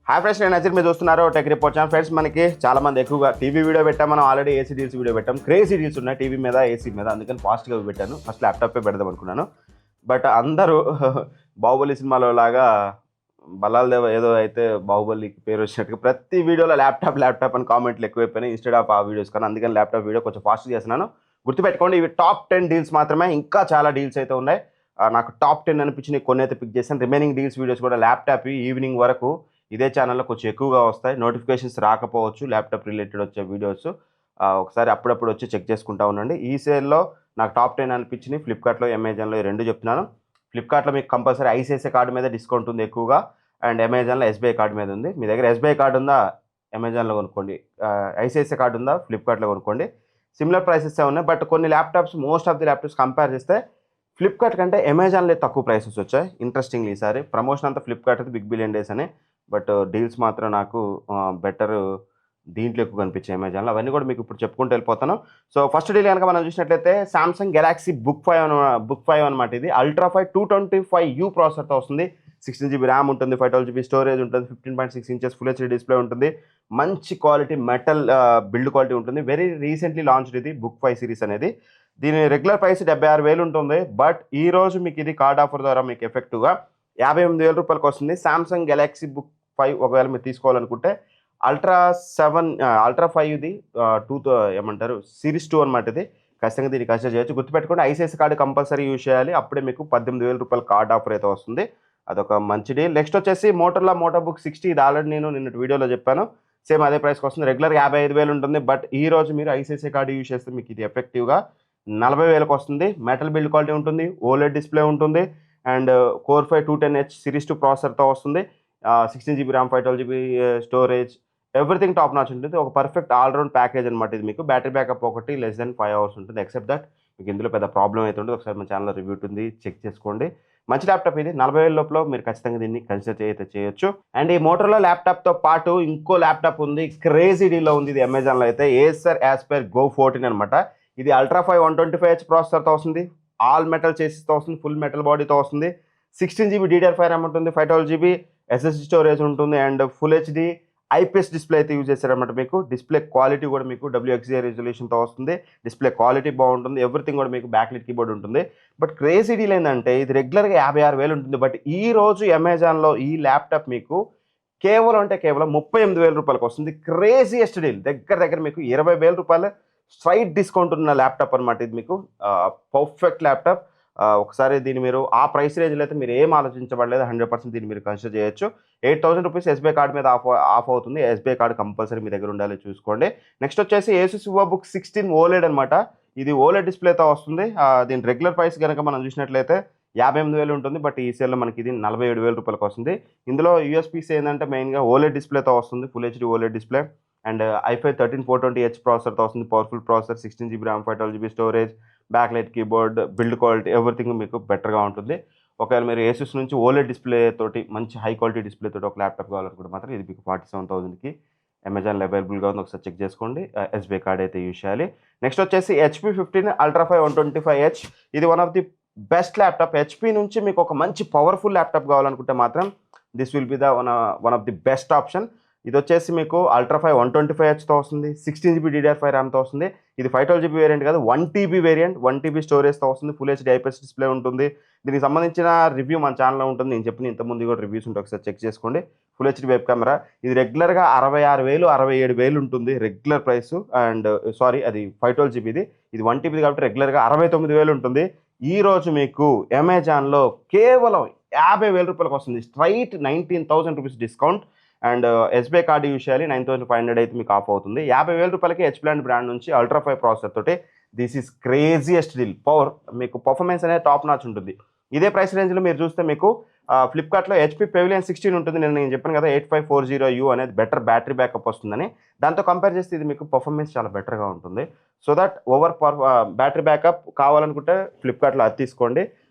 Hi friends, నేను నజీర్. మీరు చూస్తున్నారు టెక్ రిపోర్ట్ ఛానల్. ఫ్రెండ్స్, మనకి చాలా మంది ఎక్కువగా టీవీ వీడియో పెట్టాం. మనం ఆల్రెడీ ఏసీ డీల్స్ వీడియో పెట్టాం. క్రేజీ డీల్స్ ఉన్నాయి టీవీ మీద, ఏసీ మీద. అందుకని ఫాస్ట్గా పెట్టాను. ఫస్ట్ ల్యాప్టాపే పెడదాం అనుకున్నాను. బట్ అందరూ బాహుబలి సినిమాలో లాగా బల్లాల దేవ ఏదో అయితే బాహుబలికి పేరు వచ్చినట్టుగా ప్రతి వీడియోలో ల్యాప్టాప్ అని కామెంట్లు ఎక్కువైపోయినాయి ఇన్స్టెడ్ ఆఫ్ ఆ వీడియోస్. కానీ అందుకని ల్యాప్టాప్ వీడియో కొంచెం ఫాస్ట్ చేస్తున్నాను. గుర్తుపెట్టుకోండి, ఇవి టాప్ 10 డీల్స్ మాత్రమే. ఇంకా చాలా డీల్స్ అయితే ఉన్నాయి. నాకు టాప్ 10 అనిపించినవి కొన్ని అయితే పిక్ చేశాను. రిమైనింగ్ డీల్స్ వీడియోస్ కూడా ల్యాప్టాప్ ఈవినింగ్ వరకు ఇదే ఛానల్లో కొంచెం ఎక్కువగా వస్తాయి. నోటిఫికేషన్స్ రాకపోవచ్చు ల్యాప్టాప్ రిలేటెడ్ వచ్చే వీడియోస్. ఒకసారి అప్పుడప్పుడు వచ్చి చెక్ చేసుకుంటా ఉండండి. ఈ సేల్లో నాకు టాప్ 10 అనిపించినాయి. ఫ్లిప్కార్ట్లో, అమెజాన్లో ఈ రెండు చెప్తున్నాను. ఫ్లిప్కార్ట్లో మీకు కంపల్సరీ ఐసిఐసిఐ కార్డు మీద డిస్కౌంట్ ఉంది ఎక్కువగా, అండ్ అమెజాన్లో ఎస్బీఐ కార్డు మీద ఉంది. మీ దగ్గర ఎస్బీఐ కార్డు ఉందా, అమెజాన్లో కొనుక్కోండి. ఐసిఐసిఐ కార్డు ఉందా, ఫ్లిప్కార్ట్లో కొనుక్కోండి. సిమిలర్ ప్రైసెస్ ఉన్నాయి. బట్ కొన్ని laptops, most of the laptops compare చేస్తే ఫ్లిప్కార్ట్ కంటే అమెజాన్లో తక్కువ ప్రైసెస్ వచ్చాయి. ఇంట్రెస్టింగ్లీ ఈసారి ప్రమోషన్ అంతా ఫ్లిప్కార్ట్ అయితే బిగ్ బిలియన్ డేస్ అని, బట్ డీల్స్ మాత్రం నాకు బెటర్ దీంట్లో ఎక్కువ కనిపించాయి అమెజాన్లో. అవన్నీ కూడా మీకు ఇప్పుడు చెప్పుకుంటూ వెళ్ళిపోతాను. సో ఫస్ట్ డీల్ కనుక మనం చూసినట్లయితే సామ్సంగ్ గెలాక్సీ బుక్ 5 అనమాట. ఇది అల్ట్రా 5 225U ప్రాసెసర్తో వస్తుంది. 16GB ర్యామ్ ఉంటుంది, 512GB స్టోరేజ్ ఉంటుంది, 15.6 ఇంచెస్ ఫుల్ హెచ్డీ డిస్ప్లే ఉంటుంది. మంచి క్వాలిటీ మెటల్ బిల్డ్ క్వాలిటీ ఉంటుంది. వెరీ రీసెంట్లీ లాంచ్డ్ ఇది బుక్ 5 సిరీస్ అనేది. దీని రెగ్యులర్ ప్రైస్ 76,000 ఉంటుంది. బట్ ఈ రోజు మీకు ఇది కార్డ్ ఆఫర్ ద్వారా మీకు ఎఫెక్టివ్గా 58,000 రూపాయలకి వస్తుంది. సామ్సంగ్ గెలాక్సీ బుక్ 5 ఒకవేళ మీరు తీసుకోవాలనుకుంటే అల్ట్రా 5 ఇది ఏమంటారు సిరీస్ 2 అనమాట. ఇది ఖచ్చితంగా దీన్ని కన్సిడర్ చేయొచ్చు. గుర్తుపెట్టుకోండి, ఐసిఐసిఐ కార్డు కంపల్సరీ యూజ్ చేయాలి. అప్పుడే మీకు 18,000 రూపాయల కార్డ్ ఆఫర్ అయితే వస్తుంది. అదొక మంచి డీల్. నెక్స్ట్ వచ్చేసి మోటోరోలా మోటో బుక్ 60. ఇది ఆల్రెడీ నేను నిన్నటి వీడియోలో చెప్పాను. సేమ్ అదే ప్రైస్కి వస్తుంది. రెగ్యులర్గా 55,000 ఉంటుంది. బట్ ఈ రోజు మీరు ఐసిఐసిఐ కార్డు యూజ్ చేస్తే మీకు ఇది ఎఫెక్టివ్గా 40,000కి వస్తుంది. మెటల్ బిల్డ్ క్వాలిటీ ఉంటుంది, ఓలెడ్ డిస్ప్లే ఉంటుంది, అండ్ కోర్ 5 210H సిరీస్ 2 ప్రాసెసర్తో వస్తుంది. 16GB RAM, 512GB storage, everything top notch ఉంటుంది. ఒక పర్ఫెక్ట్ ఆల్రౌండ్ ప్యాకేజ్ అనమాట ఇది. మీకు బ్యాటరీ బ్యాకప్ ఒకటి లెస్ దెన్ 5 hours ఉంటుంది. ఎక్సెప్ట్ దట్ మీకు ఇందులో పెద్ద ప్రాబ్లం అయితే ఉంటుంది. ఒకసారి మన ఛానల్లో రివ్యూ ఉంటుంది, చెక్ చేసుకోండి. మంచి ల్యాప్టాప్ ఇది. 40,000 లోపల మీరు ఖచ్చితంగా దీన్ని కన్సిడర్ అయితే చేయొచ్చు. అండ్ ఈ మోటోరోలా ల్యాప్టాప్తో పాటు ఇంకో ల్యాప్టాప్ ఉంది, క్రేజీ డీల్లో ఉంది ఇది అమెజాన్లో అయితే. ఏసర్ ఆస్పెర్ Go 14 అనమాట. ఇది అల్ట్రా 5 125H ప్రాసెసర్తో వస్తుంది. ఆల్ మెటల్ చేసిస్తో వస్తుంది, ఫుల్ మెటల్ బాడీతో వస్తుంది. 16GB DDR5 ర్యామ్ ఉంటుంది, 512GB SSD స్టోరేజ్ ఉంటుంది, and full HD IPS display అయితే యూజ్ చేశారనమాట. మీకు డిస్ప్లే క్వాలిటీ కూడా మీకు WXDR రెజల్యూషన్తో వస్తుంది. డిస్ప్లే క్వాలిటీ బాగుంటుంది. ఎవ్రీథింగ్ కూడా మీకు బ్యాక్లైట్ కీబోర్డ్ ఉంటుంది. బట్ క్రేజీ డీల్ ఏంటంటే ఇది రెగ్యులర్గా 56,000 ఉంటుంది. బట్ ఈ రోజు అమెజాన్లో ఈ ల్యాప్టాప్ మీకు కేవలం 38,000 రూపాయలకు వస్తుంది. క్రేజీయెస్ట్ డీల్. దగ్గర మీకు 20,000 రూపాయలు స్ట్రైట్ డిస్కౌంట్ ఉన్న ల్యాప్టాప్ అనమాట ఇది. మీకు పర్ఫెక్ట్ ల్యాప్టాప్. ఒకసారి దీన్ని మీరు ఆ ప్రైస్ రేంజ్లో అయితే మీరు ఏం ఆలోచించబడలేదు. 100% దీన్ని మీరు కన్సిడర్ చేయొచ్చు. 8,000 రూపీస్ ఎస్బీఐ కార్డు మీద ఆఫ్ అవుతుంది. ఎస్బీఐ కార్డు కంపల్సరీ మీ దగ్గర ఉండాలి, చూసుకోండి. నెక్స్ట్ వచ్చేసి Asus VivoBook 16 OLED అనమాట. ఇది ఓలెడ్ డిస్ప్లేతో వస్తుంది. దీని రెగ్యులర్ ప్రైస్ కనుక మనం చూసినట్లయితే 58,000 ఉంటుంది. బట్ ఈ సేల్లో మనకి ఇది 47,000 రూపాయలకు వస్తుంది. ఇందులో యూఎస్పీసీ ఏంటంటే మెయిన్గా ఓలెడ్ డిస్ప్లేతో వస్తుంది, full HD OLED display, and i5 13 420H ప్రాసెసర్తో వస్తుంది. Powerful processor, 16GB RAM, 512GB storage, backlight keyboard, build quality, everything మీకు బెటర్గా ఉంటుంది. ఒకవేళ మీరు ఏసూస్ నుంచి ఓలెడ్ డిస్ప్లే తోటి మంచి హై క్వాలిటీ డిస్ప్లే తోటి ఒక ల్యాప్టాప్ కావాలనుకుంటే మాత్రం ఇది మీకు 47,000కి అమెజాన్లో అవైలబుల్గా ఉంది. ఒకసారి చెక్ చేసుకోండి. ఎస్బీఐ కార్డ్ అయితే యూజ్ చేయాలి. నెక్స్ట్ వచ్చేసి HP 15 అల్ట్రా 5 125H. ఇది one of the best laptop. HP నుంచి మీకు ఒక మంచి పవర్ఫుల్ ల్యాప్టాప్ కావాలనుకుంటే మాత్రం this will be the one of the best option. ఇది వచ్చేసి మీకు అల్ట్రా 5 125Hతో వస్తుంది, 16GB DDR5 ర్యామ్తో వస్తుంది. ఇది 512GB వేరియంట్ కాదు, 1TB వేరియంట్, 1TB స్టోరేజ్తో వస్తుంది. ఫుల్ హెచ్డీ ఐపీఎస్ డిస్ప్లే ఉంటుంది. దీనికి సంబంధించిన రివ్యూ మన ఛానల్లో ఉంటుంది. నేను చెప్పిన ఇంతకుముందు కూడా రివ్యూస్ ఉంటాయి, ఒకసారి చెక్ చేసుకోండి. Full HD web camera. ఇది రెగ్యులర్గా 66,000 67,000 ఉంటుంది రెగ్యులర్ ప్రైస్. అండ్ సారీ, అది 512GB. ఇది 1TB కాబట్టి రెగ్యులర్గా 69,000 ఉంటుంది. ఈ రోజు మీకు అమెజాన్లో కేవలం 50,000 రూపాయలకు వస్తుంది. Straight 19,000 rupees discount. And SBI card use చేయాలి. 9,500 అయితే మీకు ఆఫ్ అవుతుంది. 50,000 రూపాయలకి HP బ్రాండ్ నుంచి అల్ట్రా 5 ప్రాసెసర్ తోటి దిస్ ఈస్ క్రేజియస్ట్ డీల్. మీకు పర్ఫార్మెన్స్ అనేది టాప్ నాచ్ ఉంటుంది. ఇదే ప్రైస్ రేంజ్లో మీరు చూస్తే మీకు ఫ్లిప్కార్ట్లో HP Pavilion 16 ఉంటుంది. నేను చెప్పాను కదా 8540U అనేది బెటర్ బ్యాటరీ బ్యాకప్ వస్తుందని. దాంతో కంపేర్ చేస్తే ఇది మీకు పర్ఫార్మెన్స్ చాలా బెటర్గా ఉంటుంది. సో దట్ బ్యాటరీ బ్యాకప్ కావాలనుకుంటే ఫ్లిప్కార్ట్లో అది తీసుకోండి.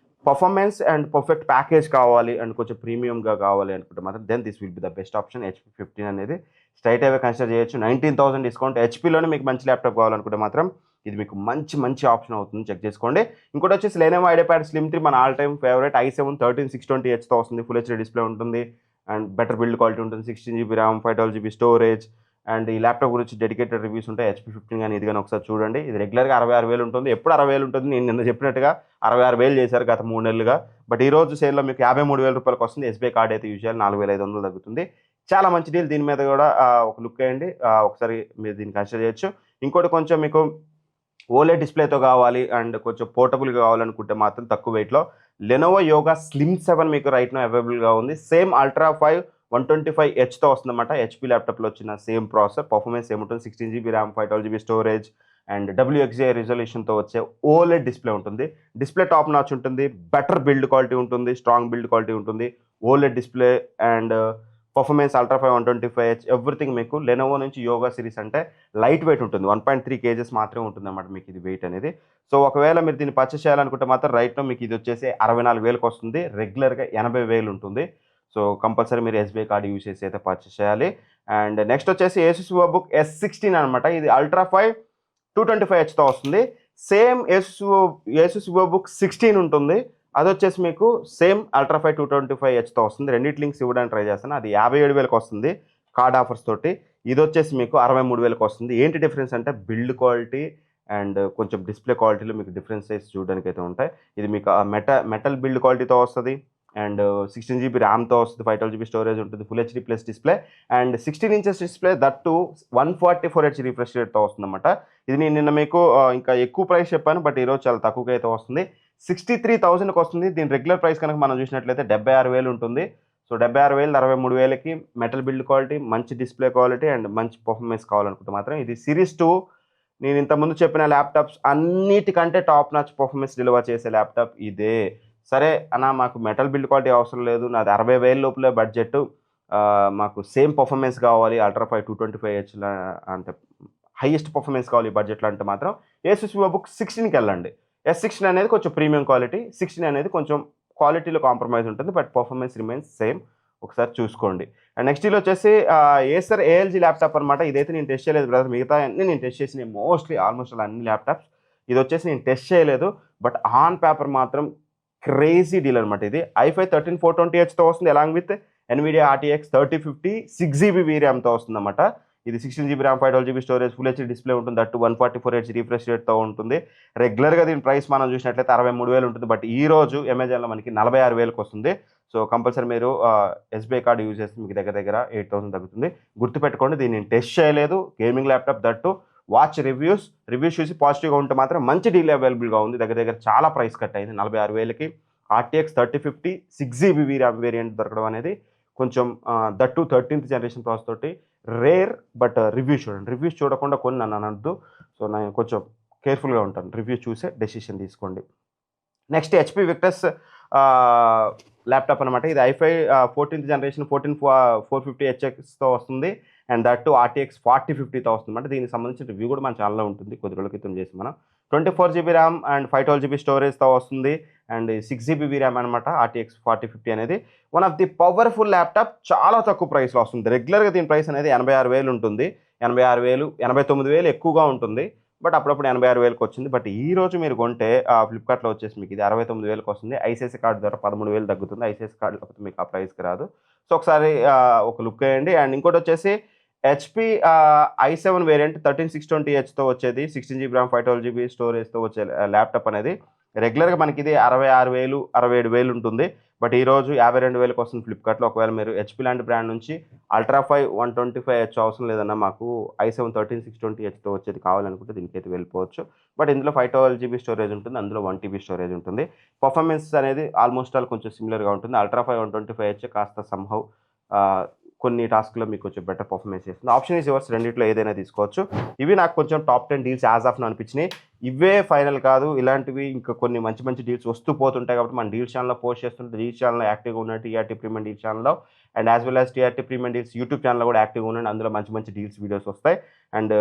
పర్ఫార్మెన్స్ అండ్ పర్ఫెక్ట్ ప్యాకేజ్ కావాలి అండ్ కొంచెం ప్రీమియంగా కావాలి అనుకుంటే మాత్రం then this will be the best option. HP 15 అనేది స్ట్రైట్ అవే కన్సిడర్ చేయొచ్చు. 19,000 డిస్కౌంట్. HPలోనే మీకు మంచి ల్యాప్టాప్ కావాలనుకుంటే మాత్రం ఇది మీకు మంచి ఆప్షన్ అవుతుంది, చెక్ చేసుకోండి. ఇంకోటి వచ్చేసి Lenovo IdeaPad Slim 3 మన ఆల్ టైమ్ ఫేవరెట్. i7 13620Hతో వస్తుంది. ఫుల్ హెచ్డీ డిస్ప్లే ఉంటుంది. అండ్ బెటర్ బిల్డ్ క్వాలిటీ ఉంటుంది, 16 GB RAM, 512 GB storage. And ఈ ల్యాప్టాప్ గురించి డెడికేటెడ్ రివ్యూస్ ఉంటాయి. HP 15 కానీ ఇది కానీ ఒకసారి చూడండి. ఇది రెగ్యులర్గా 66,000 ఉంటుంది, ఎప్పుడు 60,000 ఉంటుంది. నేను నిన్న చెప్పినట్టుగా 66,000 చేశారు గత 3 నెలలుగా. బట్ ఈ రోజు సేల్లో మీకు 53,000 రూపాయలకు వస్తుంది. SBI కార్డ్ అయితే యూజ్ చేయాలి, 4,500 తగ్గుతుంది. చాలా మంచి డీల్. దీని మీద కూడా ఒక లుక్ వేయండి, ఒకసారి మీరు దీన్ని కన్సిడర్ చేయొచ్చు. ఇంకోటి కొంచెం మీకు ఓలెడ్ డిస్ప్లేతో కావాలి అండ్ కొంచెం పోర్టబుల్గా కావాలనుకుంటే మాత్రం తక్కువ వెయిట్లో లెనోవో యోగా స్లిమ్ 7 మీకు రైట్ నో అవైలబుల్గా ఉంది. సేమ్ అల్ట్రా 5 125Hతో వస్తుందన్నమాట. HP ల్యాప్టాప్లో వచ్చిన సేమ్ ప్రాసెసర్, పర్ఫార్మెన్స్ ఏముంటుంది, 16 GB RAM, 512 GB storage and WXGA రిజల్యూషన్తో వచ్చే ఓలెడ్ డిస్ప్లే ఉంటుంది. డిస్ప్లే టాప్ నాచ్ ఉంటుంది, బెటర్ బిల్డ్ క్వాలిటీ ఉంటుంది, స్ట్రాంగ్ బిల్డ్ క్వాలిటీ ఉంటుంది, OLED display and performance ultra 5 125H everything మీకు లెనోవో నుంచి యోగా సిరీస్ అంటే లైట్ వెయిట్ ఉంటుంది. 1.3 kgs మాత్రమే ఉంటుంది అన్నమాట మీకు ఇది వెయిట్ అనేది. సో ఒకవేళ మీరు దీన్ని పర్చేస్ చేయాలనుకుంటే మాత్రం రైట్ నో మీకు ఇది వచ్చేసి 64,000కి వస్తుంది, రెగ్యులర్గా 80,000 ఉంటుంది. సో కంపల్సరీ మీరు SBI కార్డు యూజ్ చేసి అయితే పర్చేస్ చేయాలి. అండ్ నెక్స్ట్ వచ్చేసి Asus VivoBook S16 అనమాట. ఇది అల్ట్రా 5 225Hతో వస్తుంది. సేమ్ Asus VivoBook 16 ఉంటుంది, అది వచ్చేసి మీకు సేమ్ అల్ట్రా 5 225Hతో వస్తుంది. రెండింటి లింక్స్ ఇవ్వడానికి ట్రై చేస్తాను. అది 57,000కి వస్తుంది కార్డ్ ఆఫర్స్ తోటి. ఇది వచ్చేసి మీకు 63,000కి వస్తుంది. ఏంటి డిఫరెన్స్ అంటే బిల్డ్ క్వాలిటీ అండ్ కొంచెం డిస్ప్లే క్వాలిటీలో మీకు డిఫరెన్సెస్ చూడడానికి అయితే ఉంటాయి. ఇది మీకు మెటల్ బిల్డ్ క్వాలిటీతో వస్తుంది అండ్ 16 GB ర్యామ్తో వస్తుంది, 512 GB స్టోరేజ్ ఉంటుంది, full HD plus display and 16 inches display, that to 144Hz refresh రేట్తో వస్తుందన్నమాట. ఇది నేను నిన్న మీకు ఇంకా ఎక్కువ ప్రైస్ చెప్పాను, బట్ ఈరోజు చాలా తక్కువగా అయితే వస్తుంది. 63,000కి వస్తుంది. దీని రెగ్యులర్ ప్రైస్ కనుక మనం చూసినట్లయితే 76,000 ఉంటుంది. సో 76,000 63,000కి మెటల్ బిల్డ్ క్వాలిటీ, మంచి డిస్ప్లే క్వాలిటీ అండ్ మంచి పర్ఫార్మెన్స్ కావాలనుకుంటే మాత్రం ఇది సిరీస్ 2. నేను ఇంతకుముందు చెప్పిన ల్యాప్టాప్స్ అన్నిటికంటే టాప్ నాచ్ పర్ఫార్మెన్స్ డెలివర్ చేసే ల్యాప్టాప్ ఇదే. సరే అన్న మాకు మెటల్ బిల్డ్ క్వాలిటీ అవసరం లేదు, నాది 60,000 లోపలే బడ్జెట్, మాకు సేమ్ పర్ఫార్మెన్స్ కావాలి, అల్ట్రా 5 225H అంటే హైయెస్ట్ పర్ఫార్మెన్స్ కావాలి ఈ బడ్జెట్లో అంటే మాత్రం Asus VivoBook 16కి వెళ్ళండి. S16 అనేది కొంచెం ప్రీమియం క్వాలిటీ, 16 అనేది కొంచెం క్వాలిటీలో కాంప్రమైజ్ ఉంటుంది, బట్ పర్ఫార్మెన్స్ రిమైన్స్ సేమ్. ఒకసారి చూసుకోండి. అండ్ నెక్స్ట్ డీల్ వచ్చేసి Acer ALG ల్యాప్టాప్ అనమాట. ఇదైతే నేను టెస్ట్ చేయలేదు బ్రదర్, మిగతా అన్నీ నేను టెస్ట్ చేసిన ఆల్మోస్ట్ అన్ని ల్యాప్టాప్స్. ఇది వచ్చేసి నేను టెస్ట్ చేయలేదు, బట్ ఆన్ పేపర్ మాత్రం క్రేజీ డీల్ అనమాట. ఇది i5 13 420Hతో వస్తుంది, along with NVIDIA RTX 3050 6GB VRAMతో వస్తుంది అన్నమాట. ఇది 16 GB RAM, 512 GB storage, full HD display ఉంటుంది, దట్ 144Hz రిఫ్రెష్ రేట్తో ఉంటుంది. రెగ్యులర్గా దీని ప్రైస్ మనం చూసినట్లయితే 63,000 ఉంటుంది, బట్ ఈ రోజు అమెజాన్లో మనకి 46,000కి వస్తుంది. సో కంపల్సరీ మీరు SBI కార్డు యూజ్ చేస్తే మీకు దగ్గర 8,000 తగ్గుతుంది. గుర్తుపెట్టుకోండి, దీన్ని నేను టెస్ట్ చేయలేదు, gaming laptop, that watch reviews చూసి పాజిటివ్గా ఉంటే మాత్రం మంచి డీల్ అవైలబుల్గా ఉంది. దగ్గర చాలా ప్రైస్ కట్ అయింది. 46,000కి RTX 3050 6GB VRAM వేరియంట్ దొరకడం అనేది కొంచెం దట్టు 13th జనరేషన్ ప్రాసెస్ తోటి రేర్. బట్ రివ్యూస్ చూడండి, రివ్యూస్ చూడకుండా కొన్ని నన్ను అనద్దు. సో నేను కొంచెం కేర్ఫుల్గా ఉంటాను, రివ్యూ చూసే డెసిషన్ తీసుకోండి. నెక్స్ట్ HP Victus ల్యాప్టాప్ అనమాట. ఇది i5 14th జనరేషన్ 14450HXతో వస్తుంది అండ్ దట్ టు RTX 4050తో వస్తుంది అనమాట. దీనికి సంబంధించిన రివ్యూ కూడా మన ఛానల్లో ఉంటుంది, కొద్ది రోజుల క్రితం చేసి మనం. 24 GB ర్యామ్ అండ్ 512 GB స్టోరేజ్తో వస్తుంది అండ్ 6GB VRAM అనమాట. RTX 4050 అనేది one of the powerful laptop, చాలా తక్కువ ప్రైస్లో వస్తుంది. రెగ్యులర్గా దీని ప్రైస్ అనేది 86,000 ఉంటుంది, 86,000 89,000 ఎక్కువగా ఉంటుంది, బట్ అప్పుడప్పుడు 86,000కి వచ్చింది. బట్ ఈ రోజు మీరు కొంటే ఫ్లిప్కార్ట్లో వచ్చేసి మీకు ఇది 69,000కి వస్తుంది. ICICI కార్డు ద్వారా 13,000 తగ్గుతుంది. ICICI కార్డు లేకపోతే మీకు ఆ ప్రైస్కి రాదు. సో ఒకసారి ఒక లుక్ వేయండి. అండ్ ఇంకోటి వచ్చేసి HP i7 వేరియంట్ 13620Hతో వచ్చేది, 16 GB ర్యామ్, 512 GB స్టోరేజ్తో వచ్చే ల్యాప్టాప్ అనేది రెగ్యులర్గా మనకి ఇది 66,000 67,000 ఉంటుంది, బట్ ఈరోజు 52,000కి వస్తుంది ఫ్లిప్కార్ట్లో. ఒకవేళ మీరు HP లాంటి బ్రాండ్ నుంచి అల్ట్రా 5 125H అవసరం లేదన్నా, మాకు i7 13620Hతో వచ్చేది కావాలనుకుంటే దీనికైతే వెళ్ళిపోవచ్చు. బట్ ఇందులో 512 GB స్టోరేజ్ ఉంటుంది, అందులో 1 TB స్టోరేజ్ ఉంటుంది. పర్ఫార్మెన్స్ అనేది ఆల్మోస్ట్ ఆల్ కొంచెం సిమిలర్గా ఉంటుంది. అల్ట్రా 5 125H కాస్త సంహౌ కొన్ని టాస్క్లో మీకు కొంచెం బెటర్ పర్ఫార్మెన్స్ చేస్తుంది. ఆప్షన్ ఈజ్ యువర్స్, రెండిట్లో ఏదైనా తీసుకోవచ్చు. ఇవి నాకు కొంచెం టాప్ 10 డీల్స్ యాజ్ ఆఫ్ అనిపించినాయి. ఇవే ఫైనల్ కాదు, ఇలాంటివి ఇంకా కొన్ని మంచి మంచి డీల్స్ వస్తూ పోతుంటాయి. కాబట్టి మన డీల్స్ ఛానల్లో పోస్ట్ చేస్తుంటే డీల్స్ ఛానల్లో యాక్టివ్గా ఉన్న TRT ప్రీమియం డీల్స్ ఛానల్లో and as well as TRT premium deals YouTube ఛానల్లో కూడా యాక్టివ్గా ఉండండి. అందులో మంచి మంచి డీల్స్ వీడియోస్ వస్తాయి. అండ్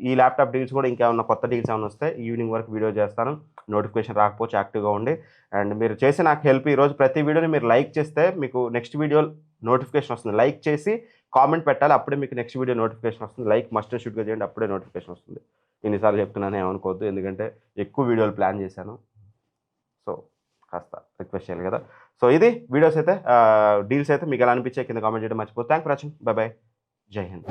ఈ ల్యాప్టాప్ డీల్స్ కూడా ఇంకేమన్నా కొత్త డీల్స్ ఏమైనా వస్తాయి, ఈవినింగ్ వరకు వీడియో చేస్తాను. నోటిఫికేషన్ రాకపోవచ్చు, యాక్టివ్గా ఉండి. అండ్ మీరు చేసే నాకు హెల్ప్, ఈరోజు ప్రతి వీడియోని మీరు లైక్ చేస్తే మీకు నెక్స్ట్ వీడియో నోటిఫికేషన్ వస్తుంది. లైక్ చేసి కామెంట్ పెట్టాలి, అప్పుడే మీకు నెక్స్ట్ వీడియో నోటిఫికేషన్ వస్తుంది. లైక్ మస్ట్ అండ్ షుడ్గా చేయండి, అప్పుడే నోటిఫికేషన్ వస్తుంది. ఎన్నిసార్లు చెప్తున్నాను ఏమనుకోవద్దు, ఎందుకంటే ఎక్కువ వీడియోలు ప్లాన్ చేశాను, సో కాస్త రిక్వెస్ట్ చేయాలి కదా. సో ఇది వీడియోస్ అయితే డీల్స్ అయితే మీకు ఎలా అనిపించాయి కింద కామెంట్ చేయడం మర్చిపోతే. Thank for watching. By by. జై హింద్.